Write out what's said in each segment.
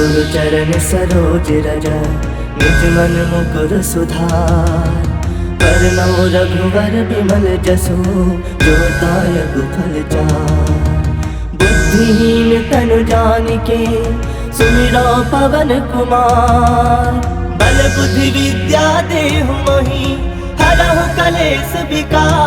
गुरु चरण सरोज रज निज मन मुकुर सुधार। करनौ रघुवर विमल जसु जो दायक फल चार। बुद्धिहीन तनु जानिके सुमिरौ पवन कुमार। बल बुद्धि विद्या देहु मोहि हरहु कलेश विकार।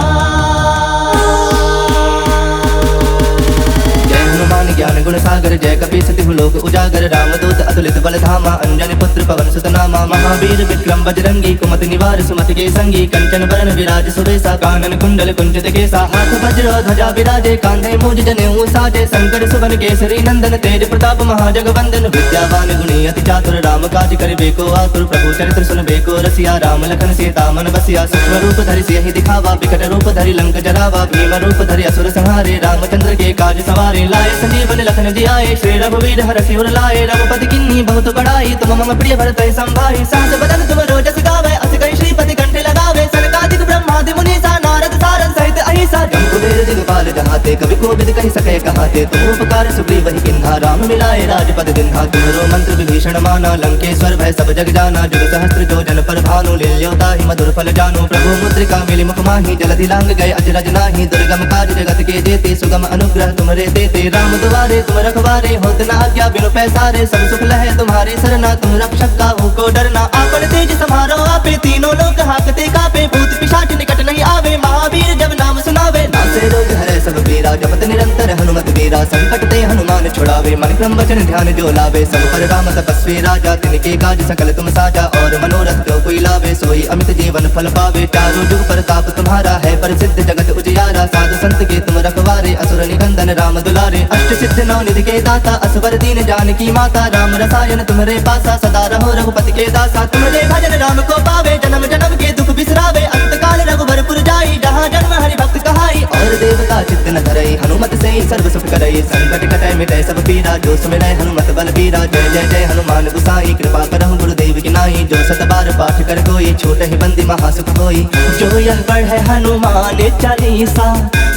हनुमान ज्ञान गुण सागर जय कपीस तिहु लोक उजागर। रामदूत अतुलित बल धामा अंजनी पुत्र पवन सुत नामा। महावीर विक्रम बजरंगी कुमति निवार सुमति के संगी। कंचन बरन विराज सुबेसा कानन कुंडल कुंचित केसा। हाथ वज्र ध्वजा विराजे कांधे मूज जनेऊ साजे। शंकर सुवन केसरी नंदन तेज प्रताप महाजगवंदन। विद्यावान गुणी अति चातुर राम काज करिबे को आतुर। प्रभु चरित्र सुनबे को रसिया राम लखन सीता मन बसिया। सूक्ष्म रूप धरि सियहि दिखावा विकट रूप धरि लंक जरावा। भीम रूप धरि असुर संहारे रामचंद्र के काज सवारे। लाए संजीवन लखन जियाए श्री रघुवीर हरषि उर लाए। रघुपति किन्ही बहुत बड़ाई तुम मम प्रिय भरतहि संभाहि। सहस बदन तुम रोजस गावै अस कहि श्रीपति कंठे लगावे। सनकादिक ब्रह्मादि मुनीसा नारद सारद सहित अहिसा। जम कुबेर दिगपाल जहाते कवि कोविद कहि सकै कहाते। तुम उपकार सुग्रीवहि किन्हा राम मिलाए राजपद दिन्हा। तुम्हरो मंत्र विभीषण माना लंकेश्वर भय सब जग जाना। जुग सहस्त्र जो जन पर भानु लील्यो ताहि मधुर फल जानु। प्रभु मुद्रिका मिलि मुख माहि जलधि लांग गए अजरज नाही। दुर्गम काज जगत के जेते सुगम अनुग्रह तुम्हरे देते। राम दुआरे तुम रखवारे होत न आज्ञा बिनु पैसारे। सब सुख लहे तुम्हारी सरना तुम रक्षक काहू को डरना। आपन तेज समारो आपे तीनों लोक हाकते कापे। भूत पिशाच निकट नहीं आवे महावीर जब नाम सुनावे। नासे रोग हरै सब पीरा जपत निरंतर हनुमत वीरा। संकट ते हनुमान छुड़ावे मन क्रम वचन ध्यान जो लावे। सब पर राम तपस्वी राजा तिनके काज सकल तुम साजा। और मनोरथ जो कोई लावे सोई अमित जीवन फल पावे। चारों जुग प्रताप तुम्हारा है प्रसिद्ध जगत उजियारा। साधु संत के तुम रखवारे असुर निकंदन राम दुलारे। अष्ट सिद्ध नौ निधि के दाता असवर दीन जानकी माता। राम रसायन तुम्हारे पासा सदा रहो रघुपति के दासा। तुम्हारे भजन राम को पावे जन्म जन्म के दुख बिसरावे। अंत काल रघुवरपुर जाई जहाँ जन्म हरि भक्त कहाई। और देवता चित्त न धरई हनुमत से सर्व सुख करई। संकट कटै मिटै सब पीरा जो सुमिरै हनुमत बल बीरा। जय जय जय हनुमान गुसाई कृपा करहु गुरुदेव की नाई। जो सत बार पाठ कर कोई छूटहि बंदी महासुख होई। जो यह पढ़ै हनुमान चालीसा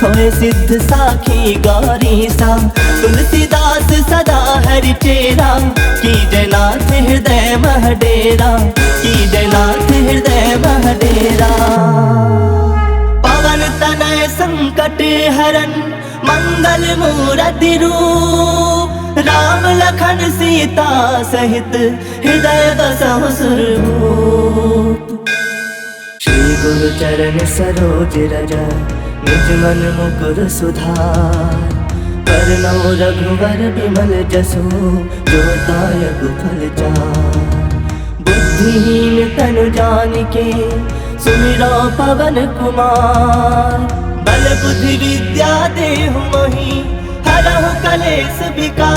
होए सिद्ध साखी गौरीसा। तुलसीदास सदा हरि चेरा की जयनाथ हृदय मह डेरा। की जयनाथ हृदय मह डेरा। पवन तनय संकट हरन मंगल मूरति रूप। राम लखन सीता सहित हृदय बसहु सुरभूप। श्री गुरु चरण सरोज रज निज मन मुकुर सुधार। करनौ रघुवर विमल जसु जो दायक फल चार। बुद्धिहीन तनु जानिके सुमिरौ पवन कुमार। बल बुद्धि विद्या देहु मोहि हरहु कलेश विकार।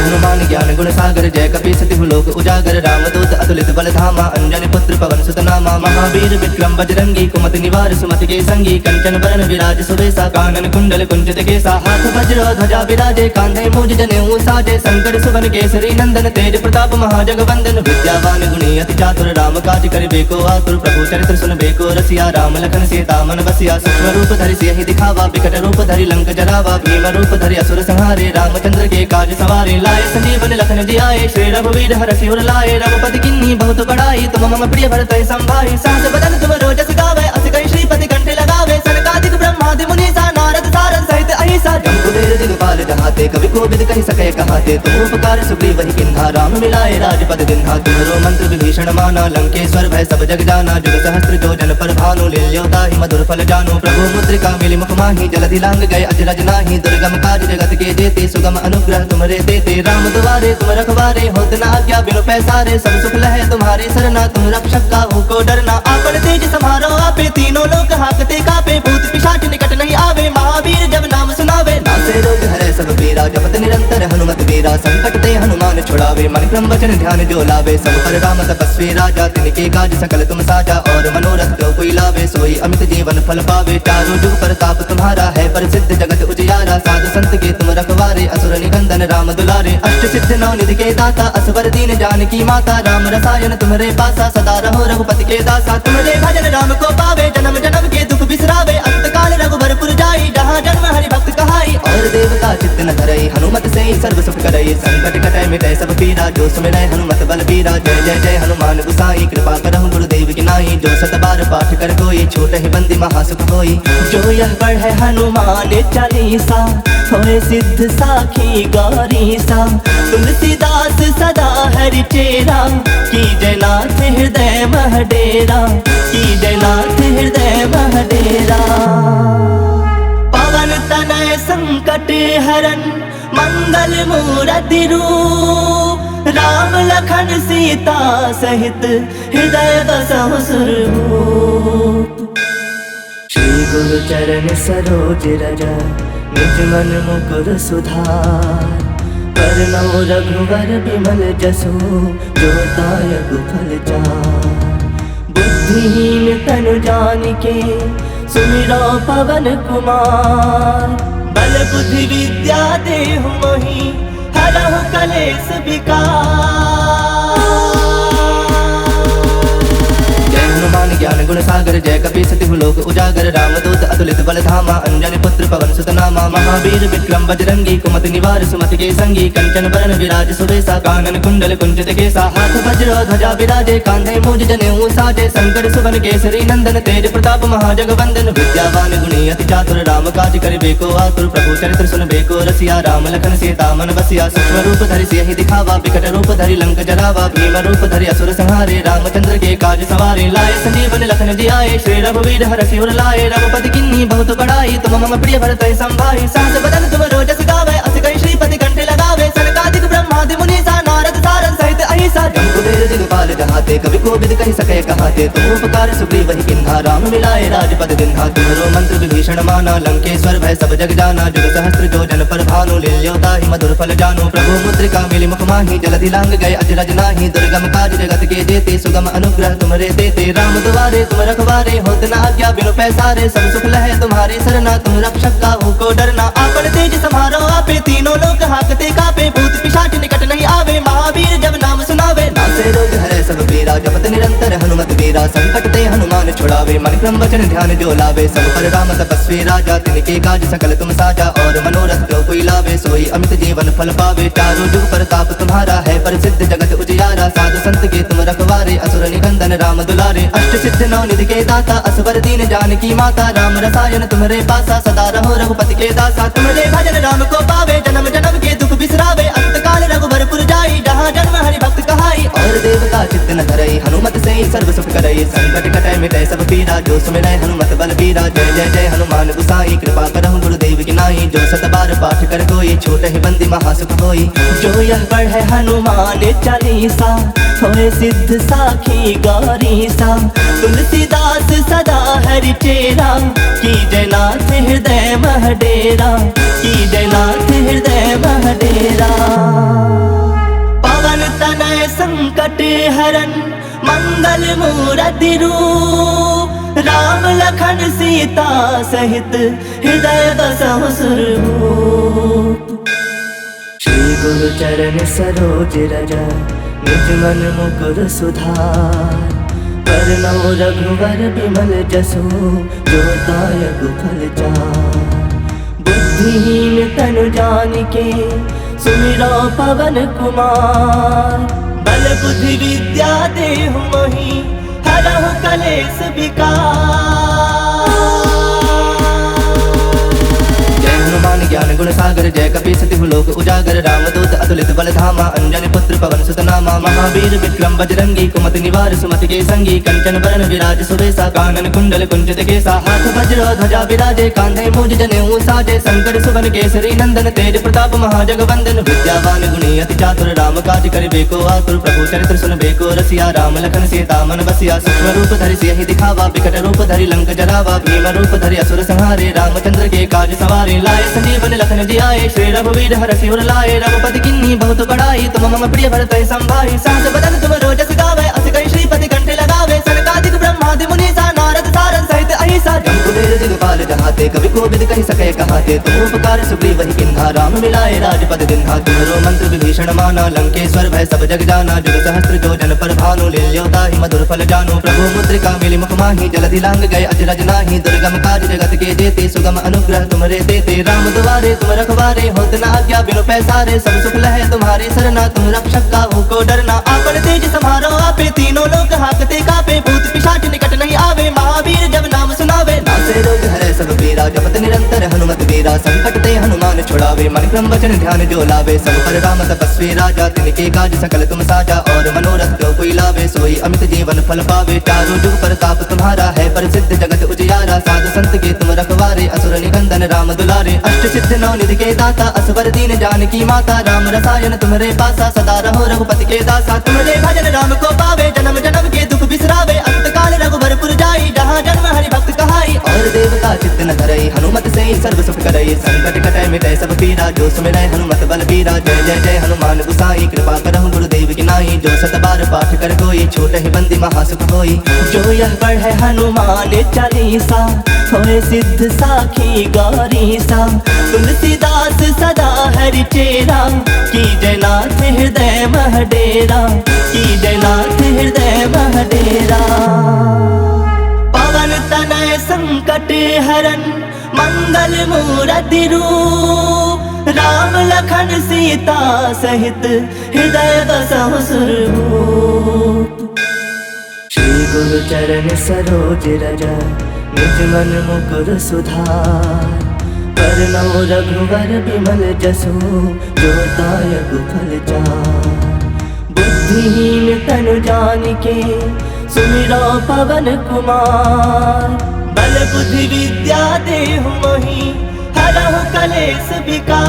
हनुमान ज्ञान गुण सागर जय कपीस तिहु लोक उजागर। रामदूत अतुलित बल धामा अंजनी पुत्र पवन सुत नामा। महावीर विक्रम बजरंगी कुमति निवार सुमति के संगी। कंचन बरन विराज सुबेसा कानन कुंडल कुंचित केसा। हाथ वज्र ध्वजा विराजे कांधे मूज जनेऊ साजे। शंकर सुवन केसरी नंदन तेज प्रताप महाजगवंदन। विद्यावान गुणी अति चातुर राम काज करिबे को आतुर। प्रभु चरित्र सुनबे को रसिया राम लखन सीता मन बसिया। सूक्ष्म रूप धरि सियहि दिखावा विकट रूप धरि लंक जरावा। भीम रूप धरि असुर संहारे रामचंद्र के काज सवारे। लाए संजीवन लखन जियाए श्री रघुवीर हरषि उर लाए। रघुपति किन्ही बहुत बड़ाई तुम मम प्रिय भरतहि संभाहि। सहस बदन तुम रोजस गावै अस कहि श्रीपति कंठे लगावे। सनकादिक ब्रह्मादि मुनीसा नारद सारद सहित अहिसा। जम कुबेर दिगपाल जहाते कवि कोविद कहि सकै कहाते। तुम उपकार सुग्रीवहि किन्हा राम मिलाए राजपद दिन्हा। तुम्हरो मंत्र विभीषण माना लंकेश्वर भय सब जग जाना। जुग सहस्त्र जो जन पर भानु लील्यो ताहि मधुर फल जानु। प्रभु मुद्रिका मिलि मुख माहि जलधि लांग गए अजरज नाही। दुर्गम काज जगत के जेते सुगम अनुग्रह तुम्हारे देते। राम दुआरे तुम रखवारे होत न आज्ञा बिनु पैसारे। सब सुख लहे तुम्हारी सरना तुम रक्षक काहू को डरना। आपन तेज समारो आपे तीनों लोक हाकते कापे। भूत पिशाच निकट नहीं आवे महावीर जब नाम सुनावे। नासे रोग हरै सब पीरा जपत निरंतर हनुमत वीरा। संकट ते हनुमान छुड़ावे मन क्रम वचन ध्यान जो लावे। सब पर राम तपस्वी राजा तिनके काज सकल तुम साजा। और मनोरथ जो कोई लावे सोई अमित जीवन फल पावे। चारों जुग प्रताप तुम्हारा है प्रसिद्ध जगत उजियारा। साधु संत के तुम रखवारे असुर निकंदन राम दुलारे। अष्ट सिद्ध नौ निधि के दाता असवर दीन जानकी माता। राम रसायन तुम्हारे पासा सदा रहो रघुपति के दासा। तुम्हारे भजन राम को पावे जन्म जन्म के दुख बिसरावे। अंत काल रघुवरपुर जाई जहाँ जन्म हरि भक्त कहाई। और देवता चित्त न धरई हनुमत से सर्व सुख करई संकट कटै मिटै सब पीरा जो सुमिरै हनुमत बलबीरा जय जय जय हनुमान गोसाई कृपा करहु गुरुदेव की नाई जो सत बार पाठ कर कोई छूटहि बंदी महासुख होई जो यह पढ़ै हनुमान चालीसा होए सिद्ध साखी गौरी सा तुलसीदास सदा हरि चेरा की जयनाथ हृदय महडेरा की जयनाथ हृदय महडेरा पवन तनय संकट हरन मंगल मूर्ति रूप राम लखन सीता सहित हृदय बसहु सुरभूप श्री गुरु चरण सरोज रज निज मन मुकुर सुधार वरनौ रघुवर बिमल जसु जो दायक फल चार बुद्धिहीन तनु जानिके सुमिरो पवन कुमार बल बुद्धि विद्या देहु मोहि हरहु कलेश विकार हनुमान ज्ञान गुण सागर जय कपीस तिहु लोक उजागर रामदूत अतुलित बल धामा अंजनी पुत्र पवन सुत नामा महावीर विक्रम बजरंगी कुमति निवार सुमति के संगी कंचन बरन विराज सुबेसा कानन कुंडल कुंचित केसा हाथ वज्र ध्वजा विराजे कांधे मूज जनेऊ साजे शंकर सुवन केसरी नंदन तेज प्रताप महाजगवंदन विद्यावान गुणी अति चातुर राम काज करिबे को आतुर प्रभु चरित्र सुनबे को रसिया राम लखन सीता मन बसिया सूक्ष्म रूप धरि सियहि दिखावा विकट रूप धरि लंक जरावा भीम रूप धरि असुर संहारे रामचंद्र के काज सवारे लाए संजीवन लखन जियाए श्री रघुवीर हरषि उर लाए रघुपति किन्नी बहुत बड़ाई तुम मम प्रिय भरत संभाई सहस बदन तुम रोजस गावे अस कई श्रीपति कंठे लगावे सनकादिक ब्रह्मादि मुनीसा नारद सारद सहित अहिसा जम कुबेर दिगपाल जहाते कवि कोविद कहि सके कहाते तुम उपकार सुग्रीव ही किन्हा राम मिलाए राजपद दिन्हा तुम्हारो मंत्र विभीषण माना लंकेश्वर भय सब जग जाना जुग सहस्त्र जो जन पर भानु लील्योता ही मधुर फल जानो प्रभु मुद्रिका मिली मुख माही जलधि लांग गए अजरज नाही दुर्गम काज जगत के जेते सुगम अनुग्रह तुम्हारे देते राम दुआरे तुम रखवारे होत न आज्ञा बिनु पैसारे सब सुख लहे तुम्हारी सरना तुम रक्षक काहू को डरना आपन तेज समारो आपे तीनों लोक हाकते कापे भूत पिशाच निकट नहीं आवे महावीर जब नाम सुनावे नासे रोग हरे सब पीरा जपत निरंतर हनुमत वीरा संकट ते हनुमान छुड़ावे मन क्रम वचन ध्यान जो लावे सब पर राम तपस्वी राजा तिनके काज सकल तुम साजा और मनोरथ जो कोई लावे सोई अमित जीवन फल पावे चारों जुग प्रताप तुम्हारा है प्रसिद्ध जगत उजियारा साधु संत के तुम रखवारे असुर निकंदन राम दुलारे अष्ट सिद्ध नौ निधि के दाता असवर दीन जानकी माता राम रसायन तुम्हारे पासा सदा रहो रघुपति के दासा तुम्हारे भजन राम को पावे जन्म जन्म के दुख बिसरावे अंत काल रघुवरपुर जाई जहाँ जन्म हरि भक्त कहाई और देवता चित्त न धरई हनुमत से सर्व सुख करई संकट कटै मिटै सब पीरा जो सुमिरै हनुमत बलबीरा जय जय जय हनुमान गोसाई कृपा करहु गुरुदेव की नाई जो सत बार पाठ कर कोई छूटहि बंदी महासुख होई जो यह पढ़ै हनुमान चालीसा होए सिद्ध साखी गौरी सा तुलसीदास सदा हरि चेरा की जयनाथ हृदय महडेरा की जयनाथ हृदय महडेरा पवन तनय संकट हरन मंगल मूर्ति रूप राम लखन सीता सहित हृदय बसहु सुरभूप श्री गुरु चरण सरोज रज निज मन मुकुर सुधार वरनौ रघुवर बिमल जसु जो दायक फल चार बुद्धिहीन तनु जानिके सुमिरो पवन कुमार बल बुद्धि विद्या देहु मोहि हरहु कलेश विकार हनुमान ज्ञान गुण सागर जय कपीस तिहु लोक उजागर रामदूत अतुलित बल धामा अंजनी पुत्र पवन सुत नामा महावीर विक्रम बजरंगी कुमति निवार सुमति के संगी कंचन बरन विराज सुबेसा कानन कुंडल कुंचित केसा हाथ वज्र ध्वजा विराजे कांधे मूज जनेऊ साजे शंकर सुवन केसरी नंदन तेज प्रताप महाजगवंदन विद्यावान गुणी अति चातुर राम काज करिबे को आतुर प्रभु चरित्र सुनबे को रसिया राम लखन सीता मन बसिया सूक्ष्म रूप धरि सियहि दिखावा विकट रूप धरि लंक जरावा भीम रूप धरि असुर संहारे रामचंद्र के काज सवारे लाए संजीवन लखन जियाए श्री रघुवीर हरषि उर लाए रघुपति किन्नी बहुत बड़ाई तुम मम प्रिय भरत संभाई सहस बदन तुम रोजस गावे अस कई श्रीपति कंठे लगावे सनकादिक ब्रह्मादि मुनीसा नारद सारद सहित अहिसा कुबेर दिगपाल जहाते, कवि कोविद कहि सके कहाते। तुम उपकार सुग्रीव वही किन्हा, राम मिलाए राजपद दिन्हा। तुम्हारो मंत्र विभीषण माना, लंकेश्वर भय सब जग जाना। जुग सहस्त्र जो जन पर भानु, लील्योता ही मधुर फल जानो। प्रभु मुद्रिका मिली मुख माही, जलधि लांग गए अजरज नाही। दुर्गम काज जगत के जेते, सुगम अनुग्रह तुमरे देते। राम दुआरे तुम रखवारे, होत न आज्ञा बिनु पैसारे। सब सुख लहे तुम्हारी सरना, तुम रक्षक काहू को डरना। आपन तेज समारो आपे, तीनों लोग हाकते कापे। भूत पिशाच निकट नहीं आवे, महावीर जब नाम सुनावे। नासे रोग हरे सब पीरा, जपत निरंतर हनुमत वीरा। संकट ते हनुमान छुड़ावे, मन क्रम वचन ध्यान जो लावे। सब पर राम तपस्वी राजा, तिनके काज सकल तुम साजा। और मनोरथ जो कोई लावे, सोई अमित जीवन फल पावे। चारों जुग प्रताप तुम्हारा है, प्रसिद्ध जगत उजियारा। साधु संत के तुम रखवारे, असुर निकंदन राम दुलारे। अष्ट सिद्ध नौ निधि के दाता, असवर दीन जानकी माता। राम रसायन तुम्हारे पासा, सदा रहो रघुपति के दासा। तुम्हारे भजन राम को पावे, जन्म जन्म के दुख बिसरावे। अंत काल रघुबरपुर जाई, जहाँ जन्म हरि भक्त कहाई। और देवता चित्त न धरई, हनुमत से सर्व सुख करई। संकट कटै मिटै सब पीरा, जो सुमिरै हनुमत बलबीरा। जय जय जय हनुमान गुसाई, कृपा करहु गुरुदेव की नाई। जो सत बार पाठ कर कोई, छूटहि बंदी महासुख होई। जो यह पढ़ै हनुमान चालीसा, होए सिद्ध साखी गौरीसा। तुलसीदास सदा हरि चेरा, कीजय नाथ हृदय मह डेरा। कीजय नाथ हृदय मह डेरा। पवन तनय संकट हरन, मंगल मूरति रूप। राम लखन सीता सहित, हृदय बसहु सुरभूप। श्री गुरु चरण सरोज रज, निज मन मुकुर सुधार। वरनौ रघुवर बिमल जसु, जो दायक फल चार। बुद्धिहीन तनु जानिके, सुमिरो पवन कुमार। बल बुद्धि विद्या देहु मोहि, हरहु कलेश विकार।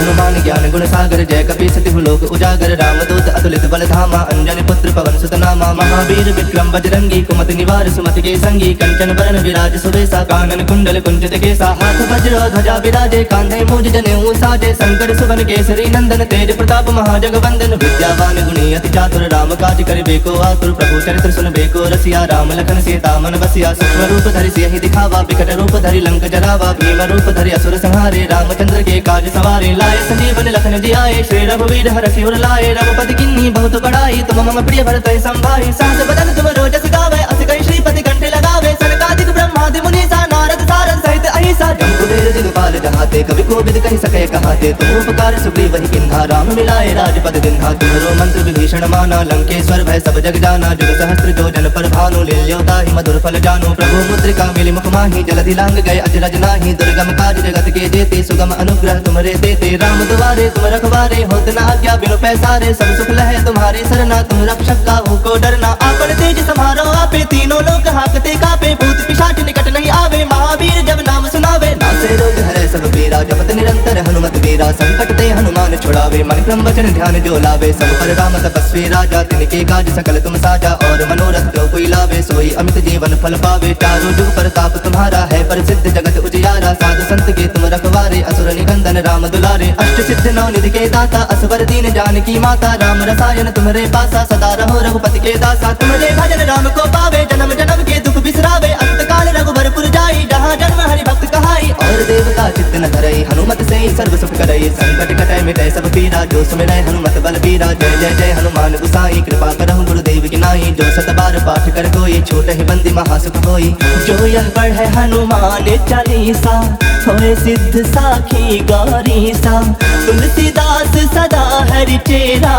हनुमान ज्ञान गुण सागर, जय कपीस तिहु लोक उजागर। रामदूत अतुलित बल धामा, अंजनी पुत्र पवन सुत नामा। महावीर विक्रम बजरंगी, कुमति निवार सुमति के संगी। कंचन बरन विराज सुबेसा, कानन कुंडल कुंचित केसा। हाथ वज्र ध्वजा विराजे, कांधे मूज जनेऊ साजे। शंकर सुवन केसरी नंदन, तेज प्रताप महाजगवंदन। विद्यावान गुणी अति चातुर, राम काज करिबे को आतुर। प्रभु चरित्र सुनबे को रसिया, राम लखन सीता मन बसिया। सूक्ष्म रूप धरि सियहि दिखावा, विकट रूप धरि लंक जरावा। भीम रूप धरि असुर संहारे, रामचंद्र के काज सवारे। लाए संजीवन लखन जियाए, श्री रघुवीर हरषि उर लाए। रघुपति किन्नी बहुत बड़ाई, तुम मम प्रिय भरत संभाई। सहस बदन तुम रोजस गावे, अस कहि श्रीपति कंठ लगावे। सनकादिक ब्रह्मादि मुनीसा, नारद सारद सहित अहिसा। जम कुबेर दिगपाल जहाते, कवि कोविद कहि सके कहाते। तुम उपकार सुग्रीव वही किन्हा, राम मिलाए राजपद दिन्हा। तुम्हारो मंत्र विभीषण माना, लंकेश्वर भय सब जग जाना। जुग सहस्त्र जो जन पर भानु, लील्योता ही मधुर फल जानो। प्रभु मुद्रिका मिली मुख माही, जलधि लांग गए अजरज नाही। दुर्गम काज जगत के जेते, सुगम अनुग्रह तुमरे देते। राम दुआरे तुम रखवारे, होत न आज्ञा बिनु पैसारे। सब सुख लहे तुम्हारी सरना, तुम रक्षक काहू को डरना। आपन तेज समारो आपे, तीनों लोग हाकते कापे। भूत पिशाच निकट नहीं आवे, महावीर जब नाम सुनावे। नासे रोग हरे सब पीरा, जपत निरंतर हनुमत वीरा। संकट ते हनुमान छुड़ावे, मन क्रम वचन ध्यान जो लावे। सब पर राम तपस्वी राजा, तिनके काज सकल तुम साजा। और मनोरथ जो कोई लावे, सोई अमित जीवन फल पावे। चारों जुग प्रताप तुम्हारा है, प्रसिद्ध जगत उजियारा। साधु संत के तुम रखवारे, असुर निकंदन राम दुलारे। अष्ट सिद्ध नौ निधि के दाता, असवर दीन जानकी माता। राम रसायन तुम्हारे पासा, सदा रहो रघुपति के दासा। तुम्हारे भजन राम को पावे, जन्म जन्म के दुख बिसरावे। अंत काल रघुबरपुर जाई, जहाँ जन्म हरि भक्त कहाई। और देवता चित्त न धरई, हनुमत से सर्व सुख करई। संकट कटै मिटै सब पीरा, जो सुमिरै हनुमत बलबीरा। जय जय जय हनुमान गुसाई, कृपा करहु गुरुदेव की नाई। जो सत बार पाठ कर कोई, छूटहि बंदी महासुख होई। जो यह पढ़ै हनुमान चालीसा, होए सिद्ध साखी गौरीसा। तुलसीदास सदा हरि चेरा,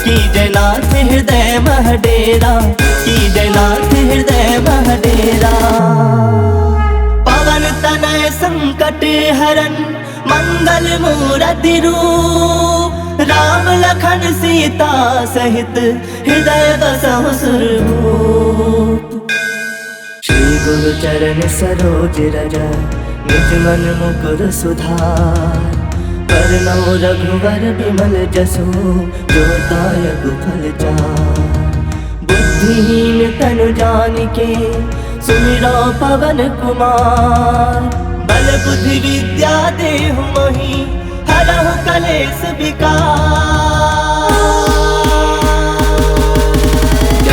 कीजय नाथ हृदय मह डेरा। कीजय नाथ हृदय मह डेरा। पवन तनय संकट हरन, मंगल मूरति रूप। राम लखन सीता सहित, हृदय बसहु सुरभूप। श्री गुरु चरण सरोज रज, निज मन मुकुर सुधार। वरनौ रघुवर बिमल जसु, जो दायक फल चार। बुद्धिहीन तनु जानिके, सुमिरो पवन कुमार। बल बुद्धि विद्या देहु मोहि, हरहु कलेश विकार।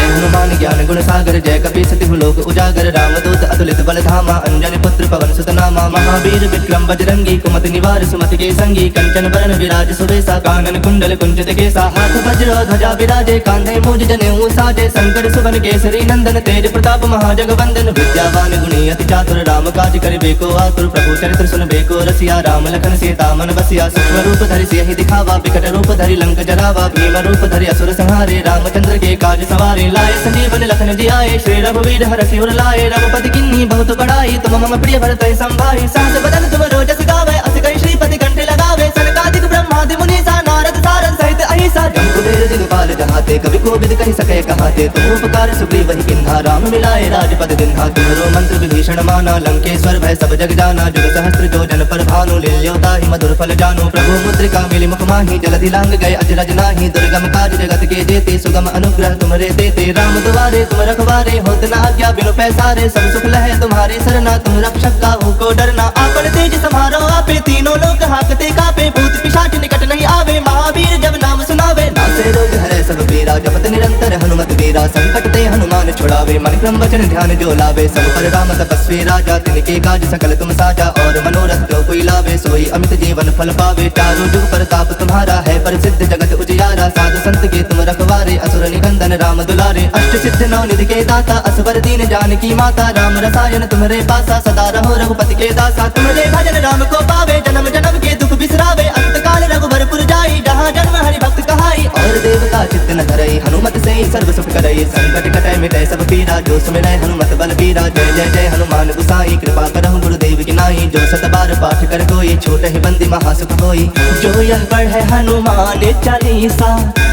हनुमान ज्ञान गुण सागर जय कपि सति लोक उजागर रामदूत अतुलित बल धामा अंजनी पुत्र पवन सुत नामा महावीर विक्रम बजरंगी कुमति निवार सुमति के संगी कंचन बरन विराज सुबेसा कानन कुंडल कुंचित केसा हाथ वज्र ध्वजा विराजे कांधे मूज जनेऊ साजे शंकर सुवन केसरी नंदन तेज प्रताप महाजगवंदन विद्यावान गुणी अति चातुर राम काज करिबे को आतुर प्रभु चरित्र सुनबे को रसिया राम लखन सीता मन बसिया सूक्ष्म रूप धरि सियहि दिखावा विकट रूप धरि लंक जरावा भीम रूप धरि असुर संहारे रामचंद्र के काज सवारे लाए संजीवन लखन जियाए श्री रघुवीर हरषि उर लाए रघुपति किन्ही बहुत बड़ाई तुम मम प्रिय भरत संभाई सहस बदन तुम रोजस गावे अस कहि श्रीपति कंठ लगावे सनकादिक ब्रह्मादि मुनीसा नारद सारद सहित अहिसा जम कुबेर दिगपाल जहाते कवि कोविद कहि सके कहाते तुम उपकार सुग्रीव ही किन्हा राम मिलाए राजपद दिन्हा तुम्हारो मंत्र विभीषण माना लंकेश्वर भय सब जग जाना जुग सहस्त्र जो जन पर भानु लील्योता ही मधुर फल जानो प्रभु मुद्रिका मिली मुख माही जलधि लांग गए अजरज नाही दुर्गम काज जगत के जेते सुगम अनुग्रह तुम्हारे देते राम दुआरे तुम रखवारे होत न आज्ञा बिनु पैसारे सब सुख लहे तुम्हारी सरना तुम रक्षक काहू को डरना आपन तेज समारो आपे तीनों लोग हाकते कापे भूत पिशाच निकट नहीं आवे महावीर जब नाम सुनावे नासे रोग हरे सब पीरा जपत निरंतर हनुमत वीरा संकट ते हनुमान छुड़ावे मन क्रम वचन ध्यान जो लावे सब पर राम तपस्वी राजा तिनके काज सकल तुम साजा और मनोरथ जो कोई लावे सोई अमित जीवन फल पावे चारों जुग प्रताप तुम्हारा है प्रसिद्ध जगत उजियारा साधु संत के तुम रखवारे असुर निकंदन राम दुलारे अष्ट सिद्ध नौ निधि के दाता असवर दीन जानकी माता राम रसायन तुम्हारे पासा सदा रहो रघुपति के दासा तुम्हारे भजन राम को पावे जन्म जन्म के दुख बिसरावे अंत काल रघुबरपुर जाई जहाँ जन्म हरि भक्त कहाई और देवता चित्त न धरई हनुमत से सर्व सुख करई संकट कटै मिटै सब पीरा जो सुमिरै हनुमत बल बीरा जय जय जय हनुमान गुसाई कृपा करहु गुरुदेव की नाई जो सत बार पाठ कर कोई छोट ही बंदी महासुख होई जो यह पढ़े हनुमान चालीसा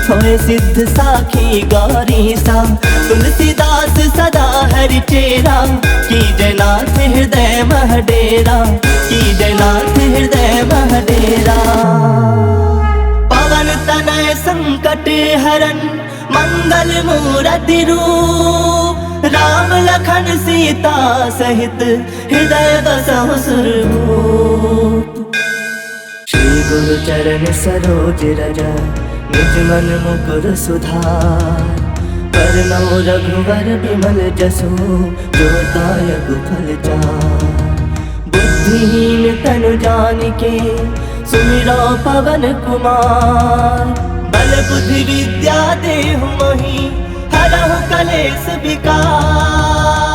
होए सिद्ध साखी गौरीसा तुलसीदास सदा हरि चेरा की जयनाथ हृदय मह डेरा की जयनाथ हृदय मह डेरा पवन तनय संकट हरन मंगल मूरति रूप राम लखन सीता सहित हृदय बसहु सुरभूप श्री गुरु चरण सरोज रज निज मन मुकुर सुधार वरनौ रघुवर बिमल जसु जो दायक फल चार बुद्धिहीन तनु जानिके सुमिरो पवन कुमार बल बुद्धि विद्या देहु मोहि हरहु कलेश विकार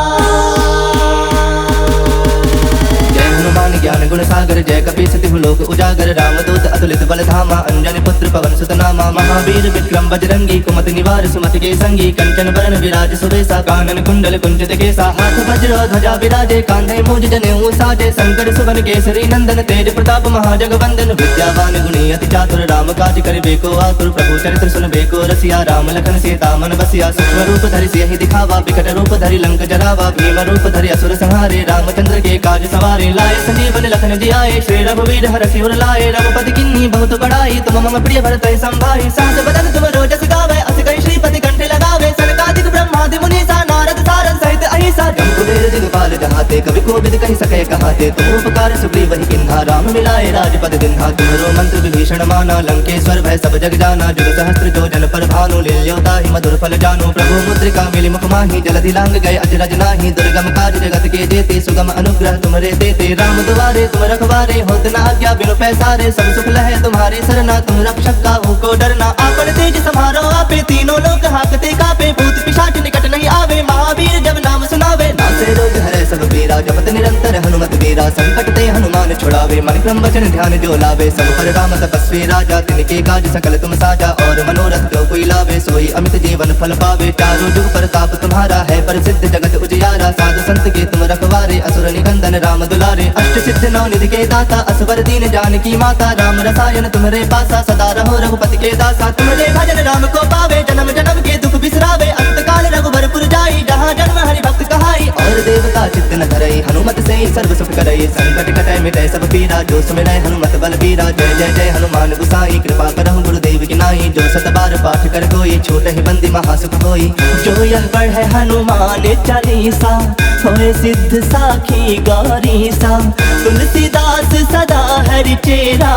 हनुमान ज्ञान गुण सागर जय कपि सति लोक उजागर रामदूत अतुलित बल धामा अंजनी पुत्र पवन सुत नामा महावीर विक्रम बजरंगी कुमति निवार सुमति के संगी कंचन बरन विराज सुबेसा कानन कुंडल कुंचित केसा हाथ वज्र ध्वजा विराजे कांधे मूज जनेऊ साजे शंकर सुवन केसरी नंदन तेज प्रताप महाजगवंदन विद्यावान गुणी अति चातुर राम काज करिबे को आतुर प्रभु चरित्र सुनबे को रसिया राम लखन सीता मन बसिया सूक्ष्म रूप धरि सियहि दिखावा विकट रूप धरि लंक जरावा भीम रूप धरि असुर संहारे रामचंद्र के काज सवारे लाए संजीवन लखन जियाए श्री रघुवीर हरषि उर लाए रघुपति किन्ही बहुत बड़ाई तुम मम प्रिय भरत संभाई सहस बदन तुम रोजस गावे अस कहि श्रीपति कंठ लगावे सनकादिक ब्रह्मादि मुनीसा नारद सारद सहित अहिसा जम कुबेर दिगपाल जहाते कवि कोविद कहि सके कहाते तुम उपकार सुग्रीव ही किन्हा राम मिलाए राजपद दिन्हा तुम्हारो मंत्र विभीषण माना लंकेश्वर भय सब जग जाना जुग सहस्त्र जो जन पर भानु लील्योता ही मधुर फल जानो प्रभु मुद्रिका मिली मुख माही जलधि लांग गए अजरज नाही दुर्गम काज जगत के जेते सुगम अनुग्रह तुम्हारे देते राम दुआरे तुम रखवारे होत न आज्ञा बिनु पैसारे सब सुख लहे तुम्हारी सरना तुम रक्षक काहू को डरना आपन तेज समारो आपे तीनों लोग हाकते कापे भूत पिशाच निकट नहीं आवे महावीर जब नाम सुनावे नासे रोग हरे सब पीरा जपत निरंतर हनुमत वीरा संकट ते हनुमान छुड़ावे मन क्रम वचन ध्यान जो लावे सब पर राम तपस्वी राजा तिनके काज सकल तुम साजा और मनोरथ जो कोई लावे सोई अमित जीवन फल पावे चारों जुग प्रताप तुम्हारा है प्रसिद्ध जगत उजियारा साधु संत के तुम रखवारे असुर निकंदन राम दुलारे अष्ट सिद्ध नौ निधि के दाता असवर दीन जानकी माता राम रसायन तुम्हारे पासा सदा रहो रघुपति के दासा तुम्हारे भजन राम को पावे जन्म जन्म के दुख बिसरावे अंत काल रघुबरपुर जाई जहाँ जन्म हरि भक्त कहाई और देवता चित्त न धरई हनुमत से सर्व सुख करई संकट कटै मिटै सब पीरा जो सुमिरै हनुमत बल बीरा जय जय जय हनुमान गुसाई कृपा करहु गुरुदेव की नाई जो सत बार पाठ कर कोई छोट ही बंदी महासुख होई जो यह पढ़े हनुमान चालीसा होए सिद्ध साखी गौरीसा तुलसीदास सदा हरि चेरा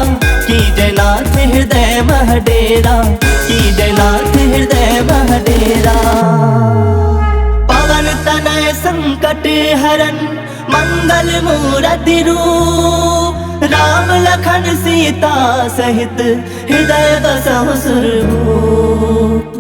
की जयनाथ हृदय मह डेरा की जयनाथ हृदय मह डेरा। हरन मंगल मूरति रूप, राम लखन सीता सहित हृदय बसहु सुरभूप।